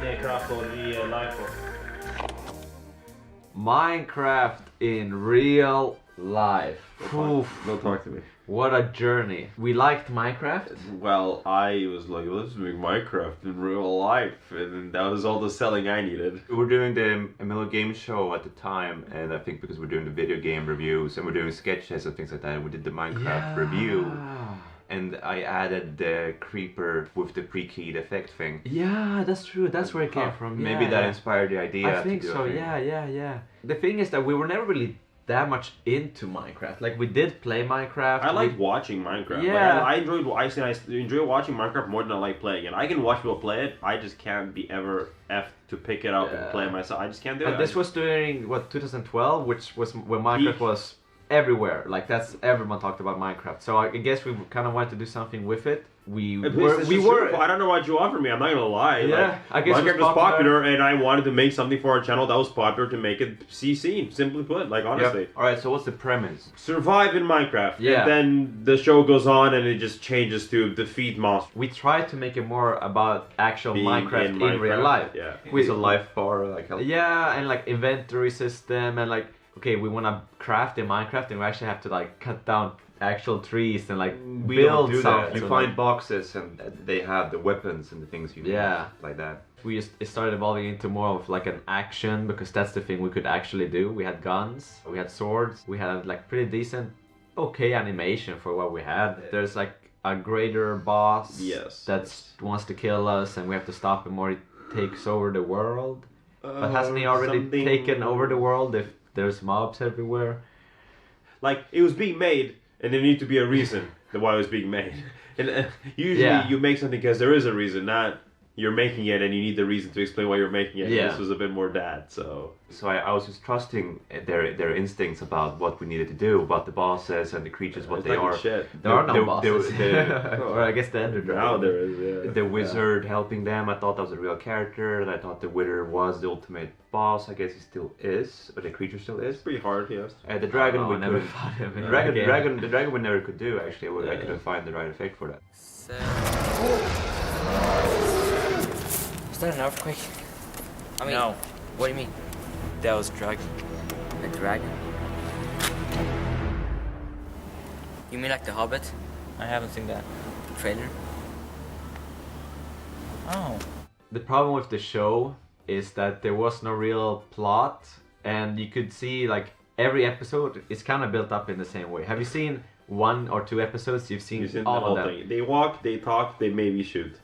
Minecraft or real life. Minecraft in real life. Don't talk to me. What a journey. We liked Minecraft. Well, I was like, let's make Minecraft in real life, and that was all the selling I needed. We were doing the Emilio game show at the time, and I think because we're doing the video game reviews and we're doing sketches and things like that, we did the Minecraft review. And I added the creeper with the pre-keyed effect thing. Yeah, that's true. That's where it came from. Maybe that inspired the idea. I think to do so. a thing. Yeah. The thing is that we were never really that much into Minecraft. Like we did play Minecraft. I like watching Minecraft. Yeah. Like, I enjoy watching Minecraft more than I like playing it. I can watch people play it. I just can't be ever effed to pick it up and play it myself. I just can't do it. And this was during what 2012, which was when Minecraft was everywhere. Like that's everyone talked about Minecraft. So I guess we kind of wanted to do something with it. We were. I don't know what you offered me. I'm not gonna lie. Yeah, like, I guess Minecraft was popular, and I wanted to make something for our channel that was popular to make it seen. Simply put, like honestly. Yep. All right. So what's the premise? Survive in Minecraft. Yeah. And then the show goes on, and it just changes to defeat monsters. We tried to make it more about actual Minecraft in real life. Yeah. It's a life bar, like help. Yeah, and like inventory system and like okay, we want to craft in Minecraft and we actually have to like cut down actual trees and like We build don't do something. that. You find boxes and they have the weapons and the things you need. Yeah. Like that. It started evolving into more of like an action because that's the thing we could actually do. We had guns, we had swords, we had like pretty decent, okay animation for what we had. There's like a greater boss that wants to kill us and we have to stop him or he takes over the world. But hasn't he already taken over the world if there's mobs everywhere? Like, it was being made, and there needed to be a reason why it was being made. And usually you make something because there is a reason, not you're making it and you need the reason to explain why you're making it. Yeah. This was a bit more that, so... So I was just trusting their instincts about what we needed to do, about the bosses and the creatures, what they are. Shit. There are no bosses. Or I guess the Ender Dragon. Now there is, yeah. The wizard helping them, I thought that was a real character, and I thought the wizard was the ultimate boss. I guess he still is, or the creature still is. Pretty hard, yes. The dragon I we never couldn't. fought him in The that game. dragon we never could do actually. I couldn't find the right effect for that. Is that an earthquake? I mean, No. What do you mean? That was dragon. A dragon? You mean like The Hobbit? I haven't seen that. Trailer? Oh. The problem with the show is that there was no real plot and you could see like every episode is kind of built up in the same way. Have you seen 1 or 2 episodes? You've seen the all whole of them. thing. They walk, they talk, they maybe shoot.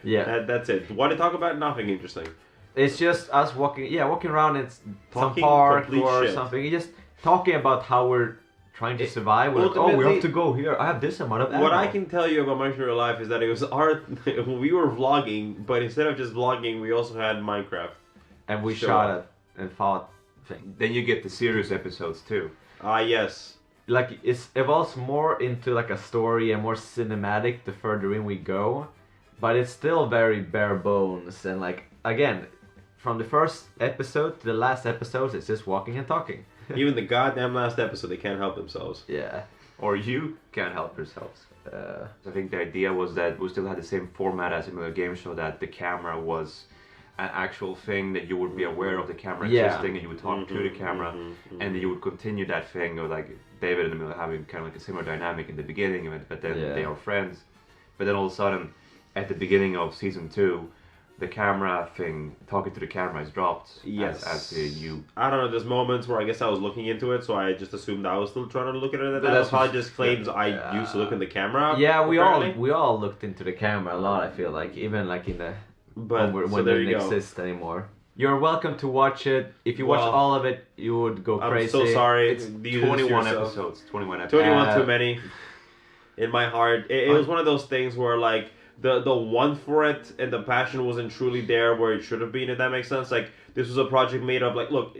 Yeah. That's it. What they talk about? Nothing interesting. It's just us walking around in some Talking park complete or shit. something. Just talking about how we're trying to survive. We're like, oh, we ultimately- have to go here. I have this amount of ammo. What I can tell you about Minecraft Real Life is that it was we were vlogging, but instead of just vlogging, we also had Minecraft. And we Show shot up. it and fought things. Then you get the serious episodes too. Ah, yes. Like it evolves more into like a story and more cinematic the further in we go, but it's still very bare bones and like again, from the first episode to the last episode, it's just walking and talking. Even the goddamn last episode, they can't help themselves. Yeah. Or you can't help yourselves. I think the idea was that we still had the same format as in the game show, that the camera was an actual thing, that you would be aware of the camera existing and you would talk to the camera and you would continue that thing of like David and Emilio having kind of like a similar dynamic in the beginning of it, but then they are friends. But then all of a sudden, at the beginning of season 2, the camera thing, talking to the camera, is dropped. Yes. As you. I don't know, there's moments where I guess I was looking into it, so I just assumed I was still trying to look at it. That's how I just claims I used to look in the camera. Yeah, we apparently. all looked into the camera a lot. I feel like even like in the But when so it there didn't you go. exist anymore. You're welcome to watch it. If you watch Well, all of it, you would go I'm crazy. so sorry. It's You do this to 21 yourself. episodes. 21 episodes. 21 too many. In my heart, it was one of those things where like the want for it and the passion wasn't truly there where it should have been. If that makes sense, like this was a project made of like, look,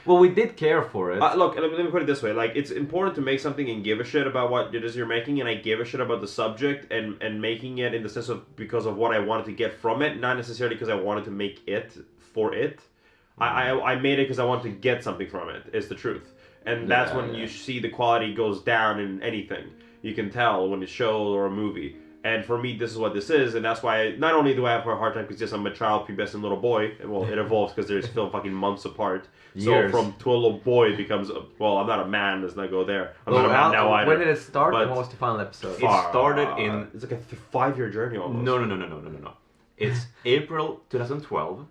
Well, we did care for it. look. Let me put it this way: like it's important to make something and give a shit about what it is you're making, and I gave a shit about the subject and making it in the sense of because of what I wanted to get from it, not necessarily because I wanted to make it for it. I made it because I wanted to get something from it. Is the truth, and that's when you see the quality goes down in anything. You can tell when it's a show or a movie. And for me, this is what this is, and that's why not only do I have a hard time because I'm a child pubescent little boy, and well, it evolves because they're still fucking months apart. Years. So from to a little boy it becomes, well, I'm not a man, let's not go there. I'm not a man now either. When did it start? But What was the final episode? It started in... It's like a 5-year journey almost. No. It's April 2012,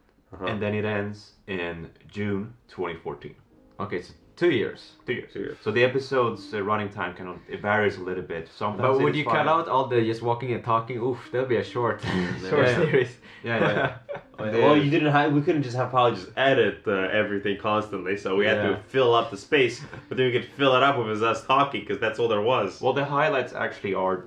and then it ends in June 2014. Okay, so 2 years. 2 years. 2 years. So the episodes running time it varies a little bit. Sometimes But would it's you fine. cut out all the just walking and talking? Oof, that'll be a short series. Yeah. Well, you didn't have. We couldn't just have Polly just edit everything constantly, so we had to fill up the space. But then we could fill it up with us talking, because that's all there was. Well, the highlights actually are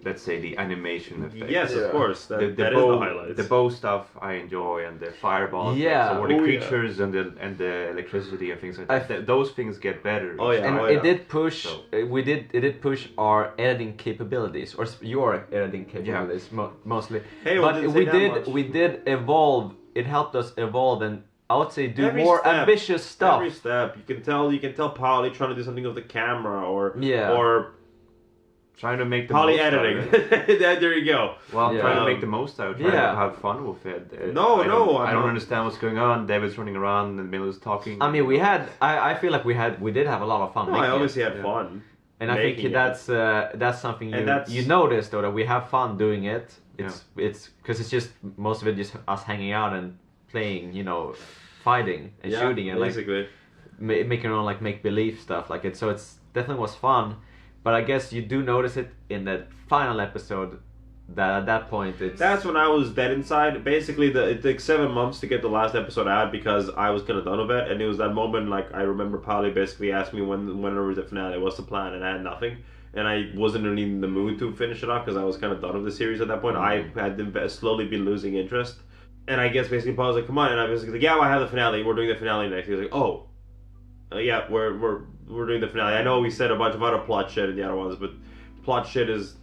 let's say, the animation effects. Yes, of course. That is the highlights. The bow stuff I enjoy, and the fireballs. Yeah. Or the creatures and the electricity and things like that. Those things get better. Oh, yeah. And it did push. It did push our editing capabilities, or your editing capabilities mostly. Hey, but much. we did evolve. It helped us evolve, and I would say do Every more step. ambitious stuff. Every step, you can tell Polly trying to do something with the camera, or Trying to make the Polly most out of editing. it. There you go. Well, trying to make the most out of it. Trying to have fun with it. I don't understand what's going on. David's running around and Milo's talking. I mean, we had. I feel like we did have a lot of fun. No, I obviously had fun. And I think that's something you noticed, though, that we have fun doing it. It's because it's just most of it just us hanging out and playing, fighting and shooting and basically making our own like make believe stuff like it. So it's definitely was fun, but I guess you do notice it in the final episode that at that point that's when I was dead inside. Basically, it took 7 months to get the last episode out because I was kind of done with it, and it was that moment like I remember Polly basically asked me when was the finale, what's the plan, and I had nothing. And I wasn't really in the mood to finish it off because I was kind of done with the series at that point. I had slowly been losing interest. And I guess basically Paul was like, come on. And I was like, yeah, well, I have the finale. We're doing the finale next. He was like, oh. Yeah, we're doing the finale. I know we said a bunch of other plot shit in the other ones, but plot shit is...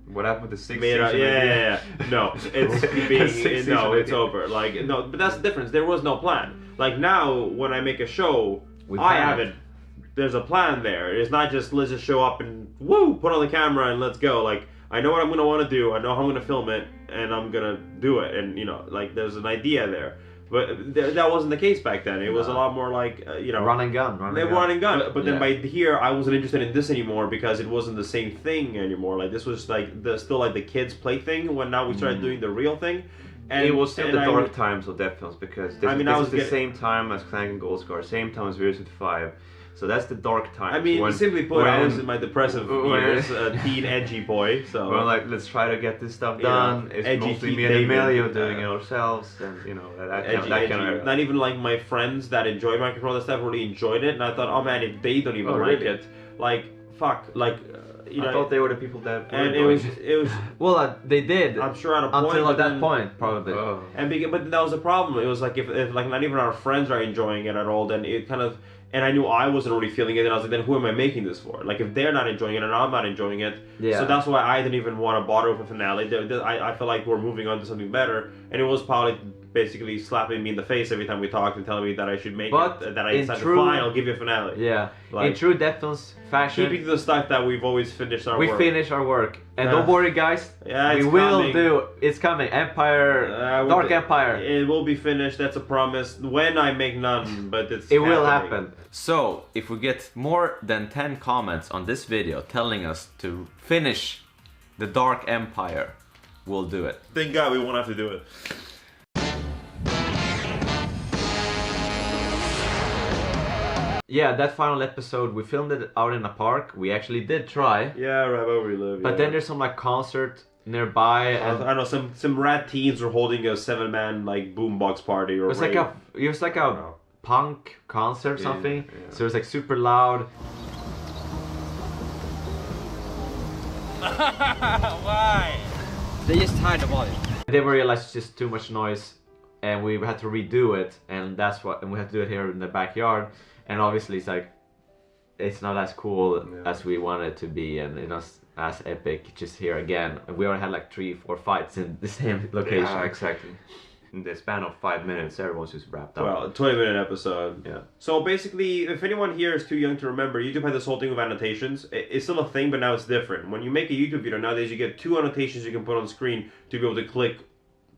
What happened with the 6th season? Yeah. No, it's over. Like, no, but that's the difference. There was no plan. Like now, when I make a show, I have it. There's a plan there. It's not just let's just show up and put on the camera and let's go. Like I know what I'm gonna want to do. I know how I'm gonna film it, and I'm gonna do it. And like there's an idea there. But that wasn't the case back then. It was a lot more like run and gun. Run and gun. But then by here, I wasn't interested in this anymore because it wasn't the same thing anymore. Like this was like still like the kids' plaything. When now we started doing the real thing. And it was still the dark times of Death Films because this is the same time as Clank and Goldscar, same time as Virus 5. So that's the dark times. I mean, simply put, I was in my depressive years, a teen edgy boy. So we're like, let's try to get this stuff done. It's edgy mostly me and Emilio doing it ourselves, and that kind of. Not even like my friends that enjoyed my controller stuff really enjoyed it, and I thought, oh man, if they don't even like it, like fuck, like. I thought they were the people that. And it was. Well, they did. I'm sure at a point. Until at that point, probably. But that was the problem. It was like if like not even our friends are enjoying it at all, then it kind of. And I knew I wasn't really feeling it, and I was like, then who am I making this for? Like, if they're not enjoying it and I'm not enjoying it, so that's why I didn't even want to bother with a finale. I felt like we're moving on to something better, and it was probably basically slapping me in the face every time we talked and telling me that I should make it, that I decided, fine, I'll give you a finale. Yeah, like, in true Death Films fashion, keeping to the stuff that we've always finished our work. We finish our work, and don't worry, guys. We will do. It's coming. Empire, Dark Empire. It will be finished. That's a promise. When I make none, but it will happen. So, if we get more than 10 comments on this video telling us to finish the Dark Empire, we'll do it. Thank God we won't have to do it. Yeah, that final episode, we filmed it out in a park. We actually did try. Yeah, right where we live. But then there's some like concert nearby, and I don't know, some rad teens were holding a 7-man like boombox party or. It was like a punk concert or something. Yeah. So it was like super loud. Why? They just tired about it. They realized it's just too much noise, and we had to redo it, and we had to do it here in the backyard. And obviously it's not as cool as we want it to be, and as epic just here again. We already had like 3-4 fights in the same location. Yeah, exactly. in the span of 5 minutes, everyone's just wrapped up. Well, a 20-minute episode. Yeah. So basically, if anyone here is too young to remember, YouTube had this whole thing with annotations. It's still a thing, but now it's different. When you make a YouTube video nowadays, you get 2 annotations you can put on screen to be able to click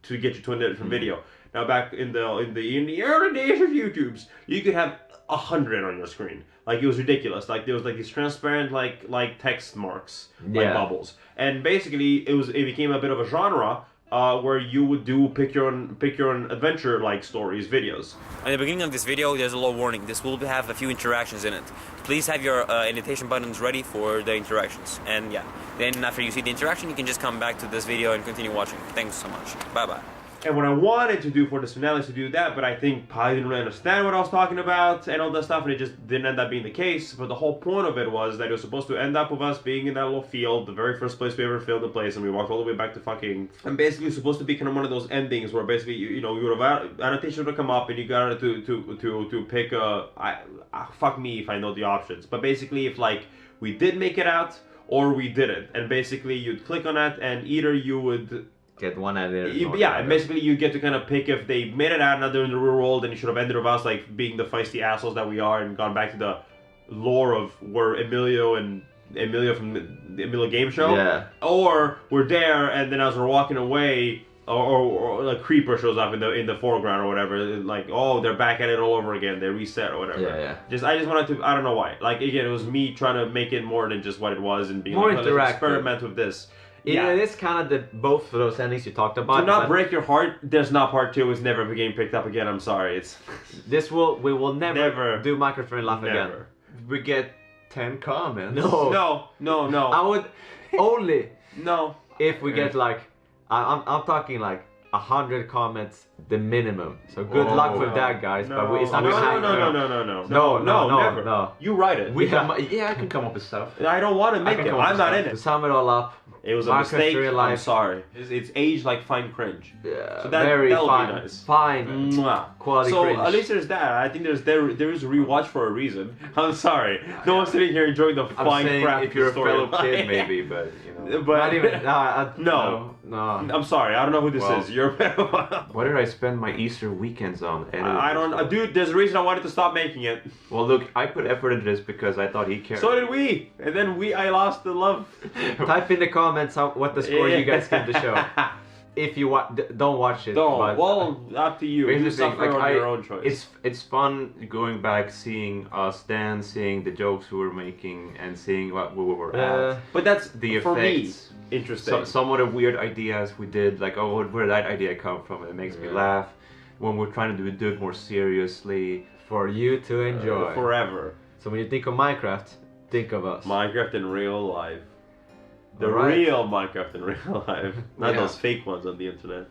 to get you to a different video. Now back in the early days of YouTube's, you could have 100 on your screen. Like, it was ridiculous. Like, there was like these transparent like text marks, like bubbles, and basically it became a bit of a genre. Where you would do pick your own adventure like stories videos. At the beginning of this video, there's a little warning. This will have a few interactions in it. Please have your annotation buttons ready for the interactions. And yeah, then after you see the interaction, you can just come back to this video and continue watching. Thanks so much. Bye bye. And what I wanted to do for this finale is to do that, but I think probably didn't really understand what I was talking about and all that stuff, and it just didn't end up being the case. But the whole point of it was that it was supposed to end up with us being in that little field, the very first place we ever filmed the place, and we walked all the way back to fucking... And basically it was supposed to be kind of one of those endings where basically, you know, you would have annotation would have come up and you got to pick a... fuck me if I know the options. But basically if like we did make it out or we didn't, and basically you'd click on that and either you would... Get one editor. Yeah, and basically you get to kind of pick if they made it out and they're in the real world, and you should have ended with us like being the feisty assholes that we are and gone back to the lore of where Emilio from the Emilio game show. Yeah. Or we're there and then as we're walking away, or a creeper shows up in the foreground or whatever, like, oh, they're back at it all over again, they reset or whatever. Yeah. I just wanted to, I don't know why. Like, again, it was me trying to make it more than just what it was and being more like, interactive. let's experiment with this. Yeah, it is kind of both of those endings you talked about. To not break your heart, there's not part 2. It's never being picked up again. I'm sorry. It's we will never do Minecraft Laugh again. We get 10 comments. No. I would only No. if we get like I'm talking like 100 comments, the minimum. So good luck with that, guys. No. But it's not gonna happen. No, never. No. You write it. I can come up with stuff. I don't want to make it. I'm not in To it. sum it all up, It was a Minecraft mistake. Real I'm Life. sorry. It's aged like fine cringe. Yeah, So very that'll fine, be nice. fine Mwah. quality So cringe. at least there's that. I think there is a rewatch for a reason. I'm sorry. No one's sitting here enjoying the I'm fine saying craft if you're a story. fellow kid, maybe, but you know. But Not even. No. No. I'm sorry. I don't know who this Well, is. You're. What did I spend my Easter weekends on? I don't. Dude, there's a reason I wanted to stop making it. Well, look, I put effort into this because I thought he cared. So did we. And then I lost the love. Type in the comments what the score you guys give the show. If you don't watch it. Don't. But, Well, up to you. Here's You the thing, suffer like, on your own choice. It's fun going back, seeing us then, seeing the jokes we were making, and seeing what we were at. But that's The for effects. me interesting. Some of the weird ideas we did, like, oh, where did that idea come from? It makes me laugh. When we're trying to do it more seriously. for you to enjoy. Forever. So when you think of Minecraft, think of us. Minecraft in real life. The Alright. real Minecraft in real life. Not Yeah. those fake ones on the internet.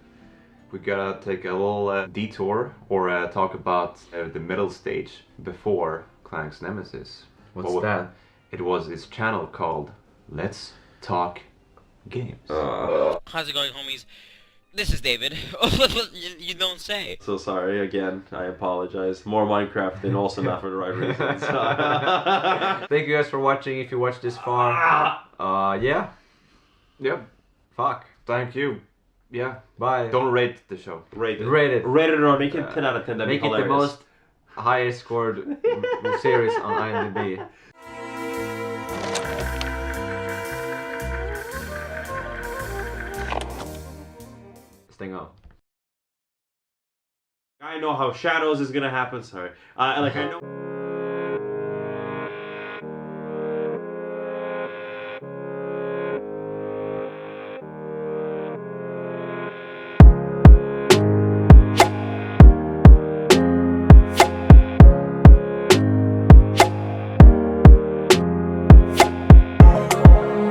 We gotta take a little detour or talk about the middle stage before Clank's Nemesis. What's that? It was this channel called Let's Talk Games. How's it going, homies? This is David. You don't say. So sorry again. I apologize. More Minecraft and also not for the right reasons. Thank you guys for watching. If you watched this far, yeah. Yep. Fuck. Thank you. Yeah. Bye. Don't rate the show. Rate it. Rate it. Rate it or make it 10 out of 10. That'd Make be it the hilarious. most highest scored series on IMDb. Stäng av. I know how Shadows is gonna happen. Sorry. I know.